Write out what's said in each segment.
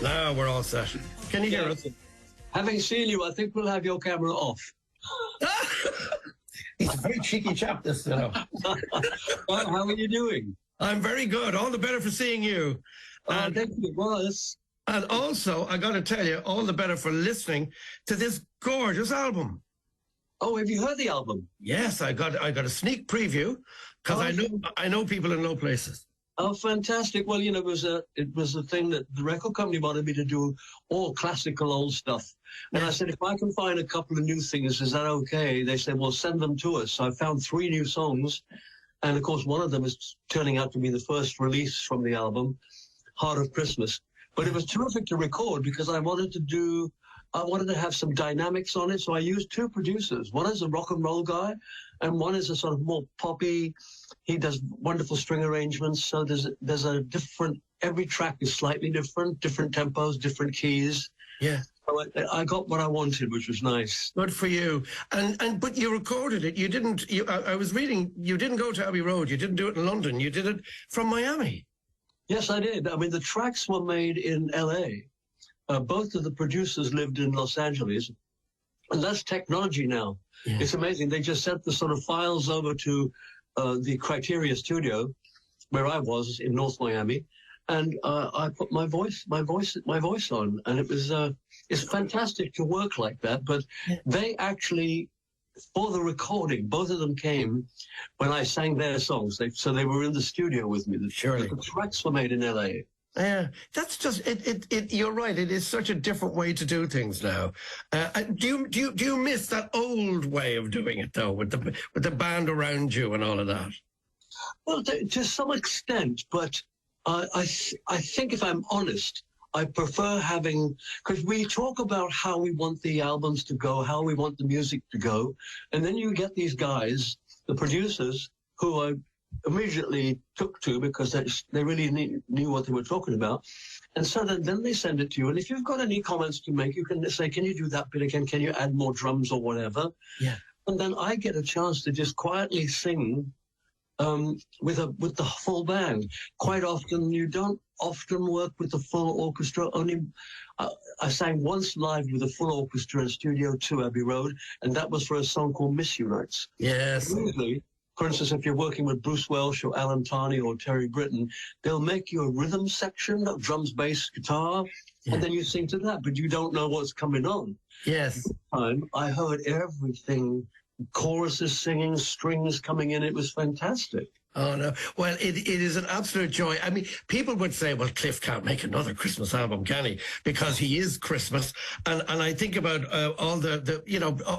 Now we're all set. Can you hear us? Having seen you, I think we'll have your camera off. He's a very cheeky chap, this, you know. Well, how are you doing? I'm very good. All the better for seeing you. Thank you. Well, And also, I got to tell you, all the better for listening to this gorgeous album. Oh, have you heard the album? Yes, I got a sneak preview because I know people in low places. Oh, fantastic. Well, you know, it was a thing that the record company wanted me to do, all classical old stuff. And I said, if I can find a couple of new things, is that okay? They said, well, send them to us. So I found 3 new songs. And of course, one of them is turning out to be the first release from the album, Heart of Christmas. But it was terrific to record because I wanted to have some dynamics on it. So I used 2 producers. One is a rock and roll guy, and one is a sort of more poppy. He does wonderful string arrangements. So there's a different, every track is slightly different tempos, different keys. Yeah. So I got what I wanted, which was nice. Good for you. But you recorded it. You didn't, I was reading, you didn't go to Abbey Road. You didn't do it in London. You did it from Miami. Yes, I did. I mean, the tracks were made in L.A. Both of the producers lived in Los Angeles. And that's technology now. Yeah. It's amazing. They just sent the sort of files over to the Criteria studio, where I was in North Miami, and I put my voice on, and it was it's fantastic to work like that. But they actually, for the recording, both of them came when I sang their songs. So they were in the studio with me. Surely. The tracks were made in L.A. Yeah, that's just it. You're right. It is such a different way to do things now. Do you miss that old way of doing it though, with the band around you and all of that? Well, to some extent, but I think if I'm honest, I prefer having, because we talk about how we want the albums to go, how we want the music to go, and then you get these guys, the producers, who I immediately took to because they really knew what they were talking about. And so then they send it to you. And if you've got any comments to make, you can say, can you do that bit again? Can you add more drums or whatever? Yeah. And then I get a chance to just quietly sing with the full band. Quite often, you don't often work with the full orchestra. Only I sang once live with a full orchestra in Studio 2 Abbey Road, and that was for a song called Miss You Nights. Yes. Usually, for instance, if you're working with Bruce Welch or Alan Tarney or Terry Britton, they'll make you a rhythm section of drums, bass, guitar, and then you sing to that, but you don't know what's coming on. Yes. This time, I heard everything, choruses singing, strings coming in. It was fantastic. Oh, no. Well, it is an absolute joy. I mean, people would say, well, Cliff can't make another Christmas album, can he? Because he is Christmas. And I think about all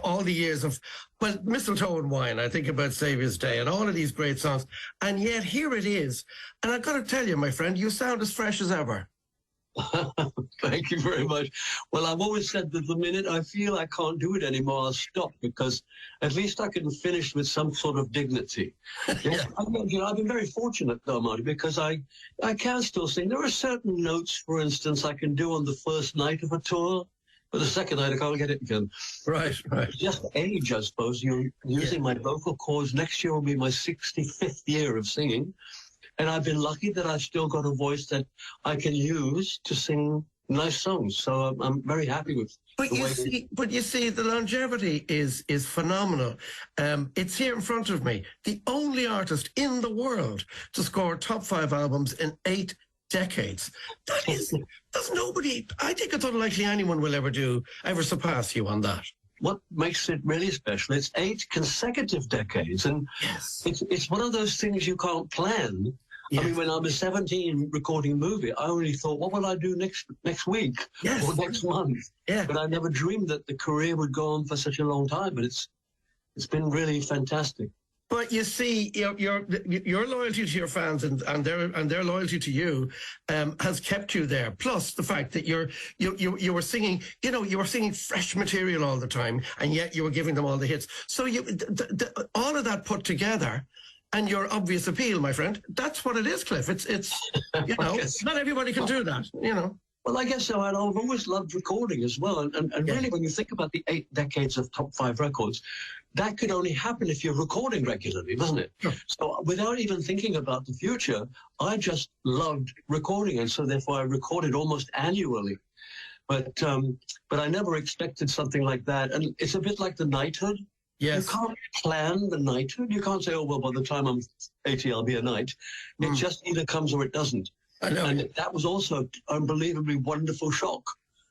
all the years of, well, Mistletoe and Wine. I think about Saviour's Day and all of these great songs. And yet here it is. And I've got to tell you, my friend, you sound as fresh as ever. Thank you very much. Well, I've always said that the minute I feel I can't do it anymore, I'll stop, because at least I can finish with some sort of dignity. Yeah. I've been very fortunate, though, Marty, because I can still sing. There are certain notes, for instance, I can do on the first night of a tour, but the second night I can't get it again. Right. Just age, I suppose. You're using my vocal cords. Next year will be my 65th year of singing. And I've been lucky that I've still got a voice that I can use to sing nice songs. So I'm very happy with But you see, the longevity is phenomenal. It's here in front of me. The only artist in the world to score top 5 albums in 8 decades. That's nobody. I think it's unlikely anyone will ever surpass you on that. What makes it really special, it's 8 consecutive decades, and it's one of those things you can't plan. Yes. I mean, when I was 17 recording a movie, I only thought, what will I do next week or next month? Yeah. But I never dreamed that the career would go on for such a long time, but it's been really fantastic. But you see, your loyalty to your fans and their loyalty to you has kept you there. Plus the fact that you were singing, you were singing fresh material all the time, and yet you were giving them all the hits. So all of that put together, and your obvious appeal, my friend, that's what it is, Cliff. It's not everybody can do that, Well, I guess so. And I've always loved recording as well. And Yeah. really, when you think about the 8 decades of top 5 records, that could only happen if you're recording regularly, doesn't it? Sure. So without even thinking about the future, I just loved recording. And so therefore I recorded almost annually. But I never expected something like that. And it's a bit like the knighthood. Yes. You can't plan the knighthood. You can't say, oh, well, by the time I'm 80, I'll be a knight. It just either comes or it doesn't. I know. And that was also an unbelievably wonderful shock.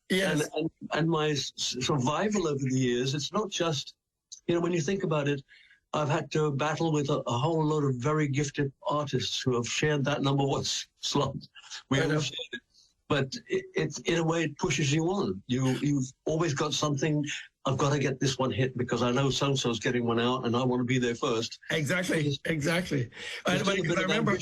Yes. And my survival over the years, it's not just, when you think about it, I've had to battle with a whole lot of very gifted artists who have shared that number one slot. We have shared it. But it's in a way, it pushes you on. You've always got something. I've got to get this one hit because I know so-and-so's getting one out and I want to be there first. Exactly. I remember.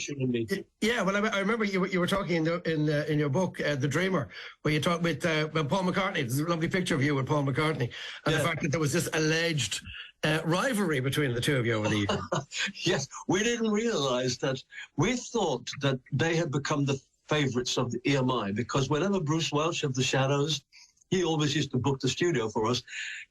Yeah, well, I remember you were talking in your book, The Dreamer, where you talked with Paul McCartney. There's a lovely picture of you with Paul McCartney, and the fact that there was this alleged rivalry between the two of you over the years. Yes, we didn't realize that. We thought that they had become the favorites of the EMI because whenever Bruce Welch of the Shadows, he always used to book the studio for us.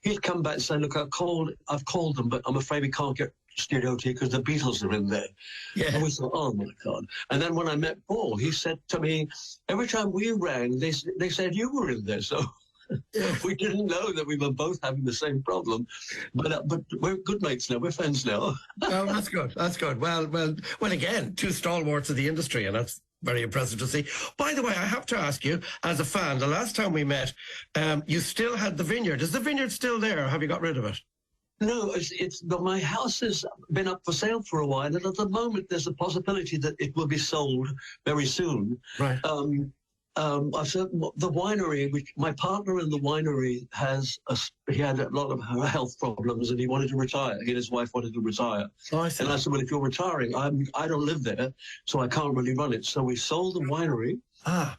He'd come back and say, look, I've called them, but I'm afraid we can't get studio to you because the Beatles are in there. Yeah. And we thought, oh, my God. And then when I met Paul, he said to me, every time we rang, they said you were in there. So we didn't know that we were both having the same problem. But we're good mates now. We're friends now. Oh, that's good. That's good. Well, again, two stalwarts of the industry, and that's very impressive to see. By the way, I have to ask you, as a fan, the last time we met, you still had the vineyard. Is the vineyard still there, or have you got rid of it? No, but my house has been up for sale for a while, and at the moment there's a possibility that it will be sold very soon. Right. I've said the winery, which my partner in the winery he had a lot of health problems and he wanted to retire. He and his wife wanted to retire. Oh, I see. And I said, well, if you're retiring, I don't live there, so I can't really run it. So we sold the winery,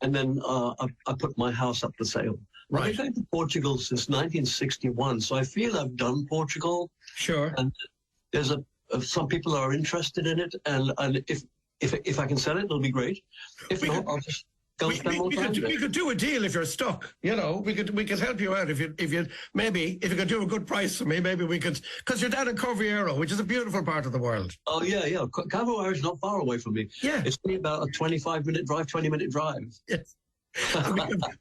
and then I put my house up for sale. Right. I've been going to Portugal since 1961, so I feel I've done Portugal. Sure. And there's some people are interested in it, and if I can sell it, it'll be great. If not, I'll just go spend more time. We could do a deal if you're stuck. We could help you out if you could do a good price for me. Maybe we could, because you're down in Corviero, which is a beautiful part of the world. Oh yeah. Corviero is not far away from me. Yeah, it's only about a 20-minute drive. Yes.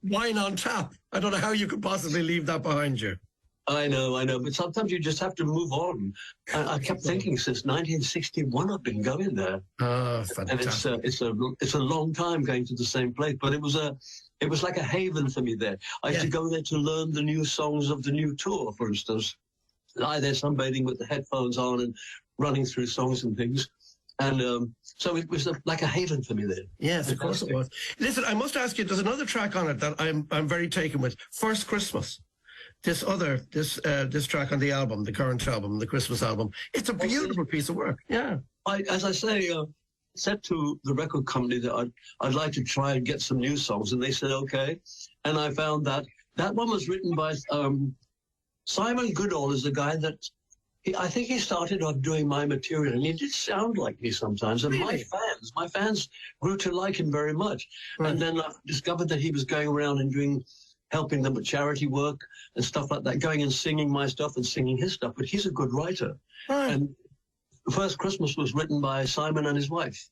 Wine on tap. I don't know how you could possibly leave that behind you. I know, but sometimes you just have to move on. I kept thinking since 1961 I've been going there. Oh, fantastic! And it's a long time going to the same place, but it was like a haven for me there. I used to go there to learn the new songs of the new tour, for instance. Lie there sunbathing with the headphones on and running through songs and things. And so it was like a haven for me there. Yes, of course it was. Listen, I must ask you, there's another track on it that I'm very taken with. First Christmas. This track on the album, the current album, the Christmas album. It's a beautiful piece of work. Yeah. As I say, said to the record company that I'd like to try and get some new songs, and they said okay. And I found that one was written by Simon Goodall, is the guy that I think he started off doing my material, and he did sound like me sometimes. And really? my fans grew to like him very much. Right. And then I discovered that he was going around and helping them with charity work and stuff like that, going and singing my stuff and singing his stuff. But he's a good writer. Right. And First Christmas was written by Simon and his wife.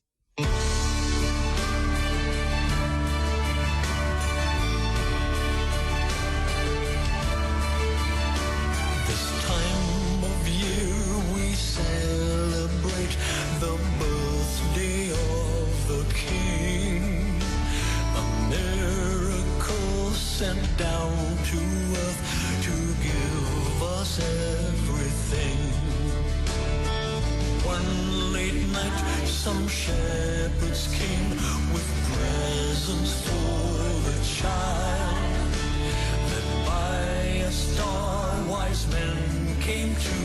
Sent down to earth to give us everything. One late night, some shepherds came with presents for the child. Led by a star, wise men came to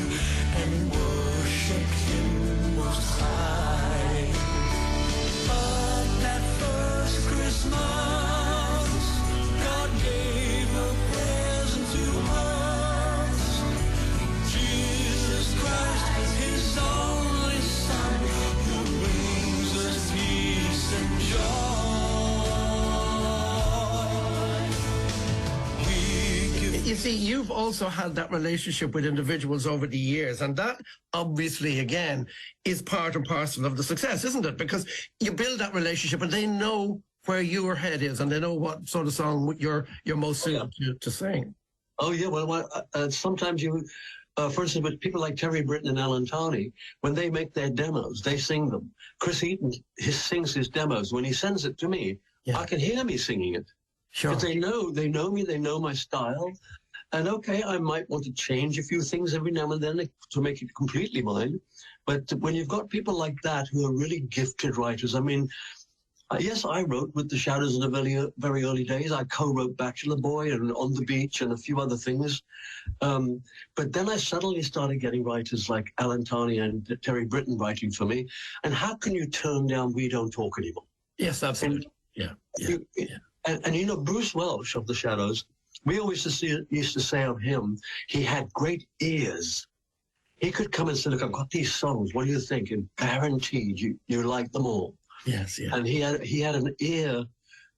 and worshipped him most high. But that first Christmas, Christ, his only Son, who brings us peace. you see, you've also had that relationship with individuals over the years, and that obviously, again, is part and parcel of the success, isn't it? Because you build that relationship and they know where your head is and they know what sort of song you're most suited to sing. Oh, yeah. Well, sometimes you, for instance, with people like Terry Britton and Alan Tarney, when they make their demos, they sing them. Chris Eaton sings his demos. When he sends it to me, I can hear me singing it. Sure. Because they know me, they know my style. And okay, I might want to change a few things every now and then to make it completely mine. But when you've got people like that who are really gifted writers, I mean, yes, I wrote with the Shadows in the very, very early days. I co-wrote Bachelor Boy and On the Beach and a few other things. But then I suddenly started getting writers like Alan Tarney and Terry Britton writing for me. And how can you turn down We Don't Talk Anymore? Yes, absolutely. And you know, Bruce Welch of the Shadows, we always used to say of him, he had great ears. He could come and say, look, I've got these songs. What do you think? And guaranteed you like them all. Yes, yeah. And he had an ear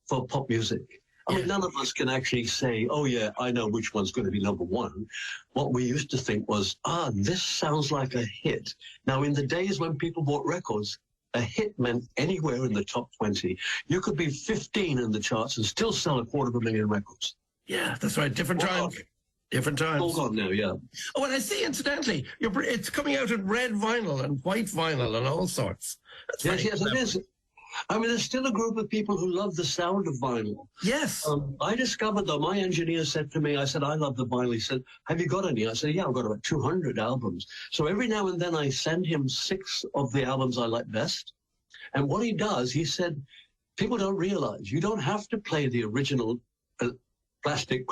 for pop music. I mean, none of us can actually say, oh, yeah, I know which one's going to be number one. What we used to think was, this sounds like a hit. Now, in the days when people bought records, a hit meant anywhere in the top 20. You could be 15 in the charts and still sell 250,000 records. Yeah, that's right. Different times. Different times. All gone now, yeah. Oh, and I see, incidentally, it's coming out in red vinyl and white vinyl and all sorts. Yes, it is. I mean, there's still a group of people who love the sound of vinyl. Yes. I discovered, though, my engineer said to me, I said, I love the vinyl. He said, have you got any? I said, yeah, I've got about 200 albums. So every now and then I send him 6 of the albums I like best. And what he does, he said, people don't realize you don't have to play the original plastic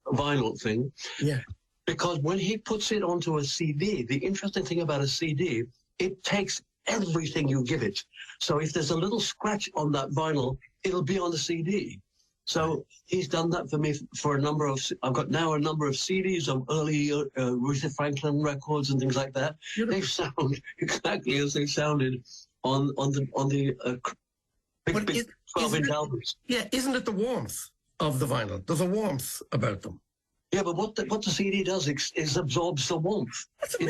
vinyl thing. Yeah. Because when he puts it onto a CD, the interesting thing about a CD, it takes everything you give it. So if there's a little scratch on that vinyl, it'll be on the CD. So he's done that for me for I've got now a number of CDs of early Aretha Franklin records and things like that. Beautiful. They sound exactly as they sounded on the big 12-inch albums. Yeah, isn't it the warmth of the vinyl? There's a warmth about them. Yeah, but what the CD does is absorbs the warmth.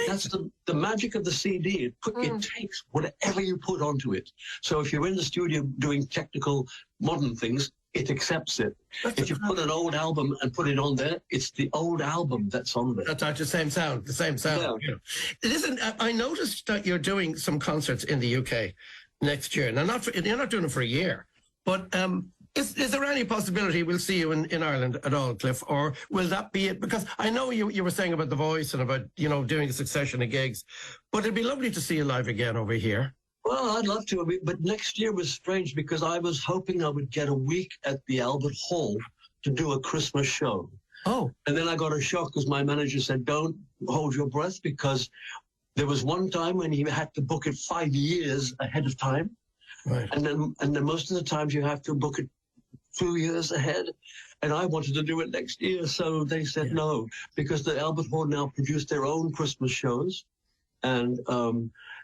That's the magic of the CD. It takes whatever you put onto it. So if you're in the studio doing technical modern things, it accepts it. If you put an old album and put it on there, it's the old album that's on there. That's the same sound. Yeah. Listen, I noticed that you're doing some concerts in the UK next year. Now, you're not doing it for a year, but is there any possibility we'll see you in Ireland at all, Cliff, or will that be it? Because I know you were saying about The Voice and about, doing a succession of gigs, but it'd be lovely to see you live again over here. Well, I'd love to, but next year was strange because I was hoping I would get a week at the Albert Hall to do a Christmas show. Oh. And then I got a shock because my manager said, don't hold your breath, because there was one time when he had to book it 5 years ahead of time. Right. And then most of the times you have to book it 2 years ahead. And I wanted to do it next year. So they said no, because the Albert Hall now produced their own Christmas shows. And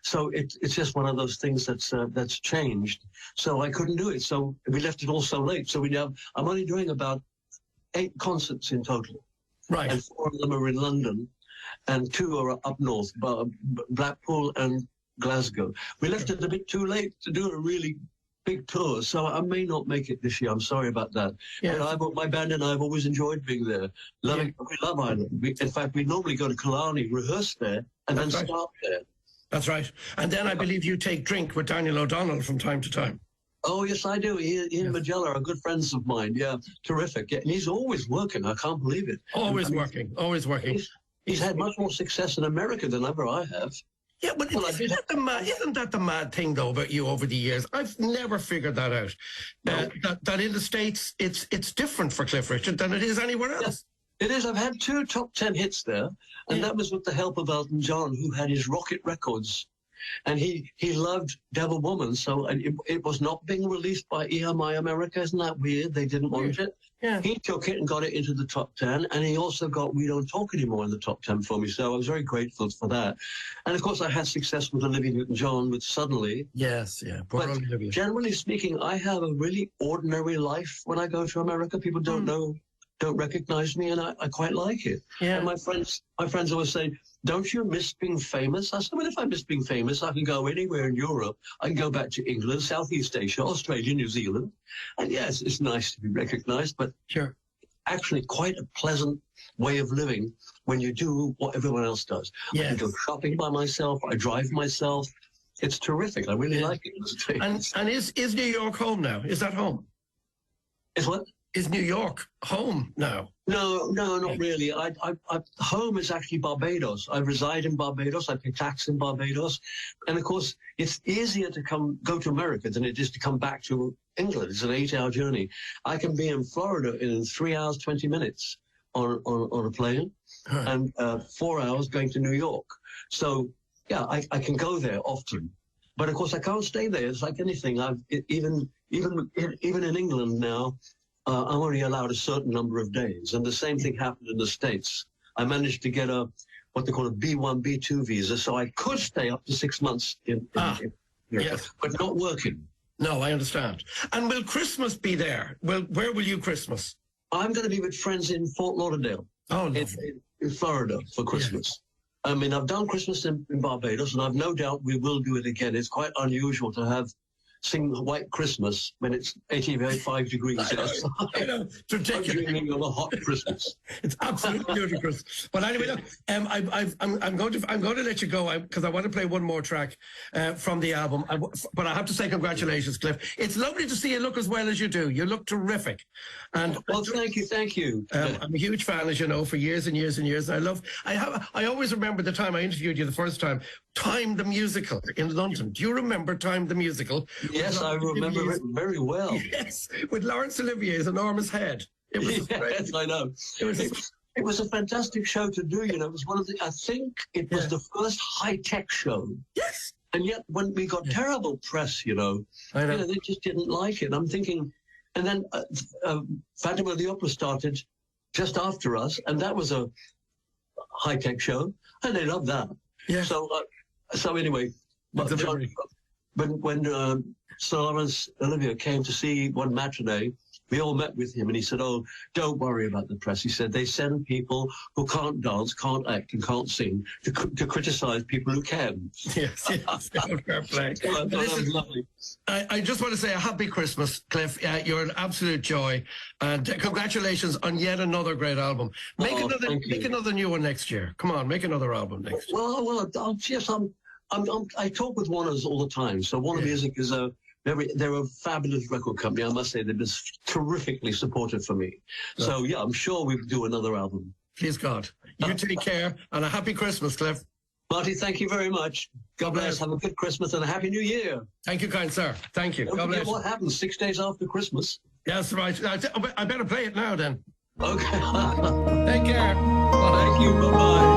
so it's just one of those things that's changed. So I couldn't do it. So we left it all so late. So I'm only doing about 8 concerts in total. Right. And 4 of them are in London, and 2 are up north, Blackpool and Glasgow. We left it a bit too late to do a really big tour, so I may not make it this year. I'm sorry about that. Yeah. But my band and I have always enjoyed being there. We love Ireland. In fact, we normally go to Killarney, rehearse there, and then start there. That's right. And then I believe you take drink with Daniel O'Donnell from time to time. Oh, yes, I do. He and Magella are good friends of mine. Yeah, terrific. Yeah, and he's always working. I can't believe it. Always working. He's had much more success in America than ever I have. Yeah, but isn't that the mad thing, though, about you over the years? I've never figured that out. No. That in the States, it's different for Cliff Richard than it is anywhere else. Yes, it is. I've had 2 top 10 hits there, and that was with the help of Elton John, who had his Rocket Records. And he loved Devil Woman, so it was not being released by EMI America. Isn't that weird? They didn't want it. Yeah. He took it and got it into the top 10, and he also got We Don't Talk Anymore in the top 10 for me, so I was very grateful for that. And, of course, I had success with Olivia Newton-John with Suddenly. Yes, yeah. But generally speaking, I have a really ordinary life when I go to America. People don't know don't recognize me, and I quite like it. Yeah. And my friends always say, don't you miss being famous? I said, well, if I miss being famous, I can go anywhere in Europe. I can go back to England, Southeast Asia, Australia, New Zealand. And yes, it's nice to be recognized, but Sure. actually quite a pleasant way of living when you do what everyone else does. I Yes. can go shopping by myself. I drive myself. It's terrific. I really like it. And is New York home now? Is that home? It's what? Is New York home now? No, not really. Home is actually Barbados. I reside in Barbados. I pay tax in Barbados. And of course, it's easier to go to America than it is to come back to England. It's an 8-hour journey. I can be in Florida in 3 hours, 20 minutes on a plane, and 4 hours going to New York. So, yeah, I can go there often. But of course, I can't stay there. It's like anything. Even in England now, I'm only allowed a certain number of days. And the same thing happened in the States. I managed to get what they call a B1, B2 visa, so I could stay up to 6 months in America, yes. but not working. No, I understand. And will Christmas be there? Well, where will you Christmas? I'm going to be with friends in Fort Lauderdale, in Florida, for Christmas. Yeah. I mean, I've done Christmas in Barbados, and I've no doubt we will do it again. It's quite unusual to sing White Christmas when it's 85 degrees outside. I know, it's ridiculous. I'm dreaming of a hot Christmas. It's absolutely ludicrous. But anyway, look, I'm going to let you go because I want to play one more track from the album. But I have to say congratulations, Cliff. It's lovely to see you look as well as you do. You look terrific. And well, thank you. I'm a huge fan, as you know, for years and years and years. I always remember the time I interviewed you the first time. Time the Musical in London. Do you remember Time the Musical? Yes, I remember it very well. Yes, with Laurence Olivier's enormous head. It was yes, I know. It was a fantastic show to do. You know, it was one of the. I think it was the first high-tech show. Yes. And yet, when we got terrible press, I know, they just didn't like it. I'm thinking, and then Phantom of the Opera started just after us, and that was a high-tech show, and they loved that. Yeah. So anyway, when Sir Laurence Olivier came to see one matinee, we all met with him, and he said, "Oh, don't worry about the press." He said, "They send people who can't dance, can't act, and can't sing to criticize people who can." Yes. Fair play. Lovely. I just want to say a happy Christmas, Cliff. You're an absolute joy, and congratulations on yet another great album. Make another new one next year. Come on, make another album next year. Well, yes, I talk with Warner's all the time. So Warner Music is they're a fabulous record company. I must say they've been terrifically supportive for me. So yeah, I'm sure we'll do another album. Please God. You take care, and a happy Christmas, Cliff. Marty, thank you very much. God bless. Have a good Christmas and a happy New Year. Thank you, kind sir. Thank you. Don't forget what happens 6 days after Christmas. That's right. I better play it now then. Okay. Take care. Thank you. Bye-bye.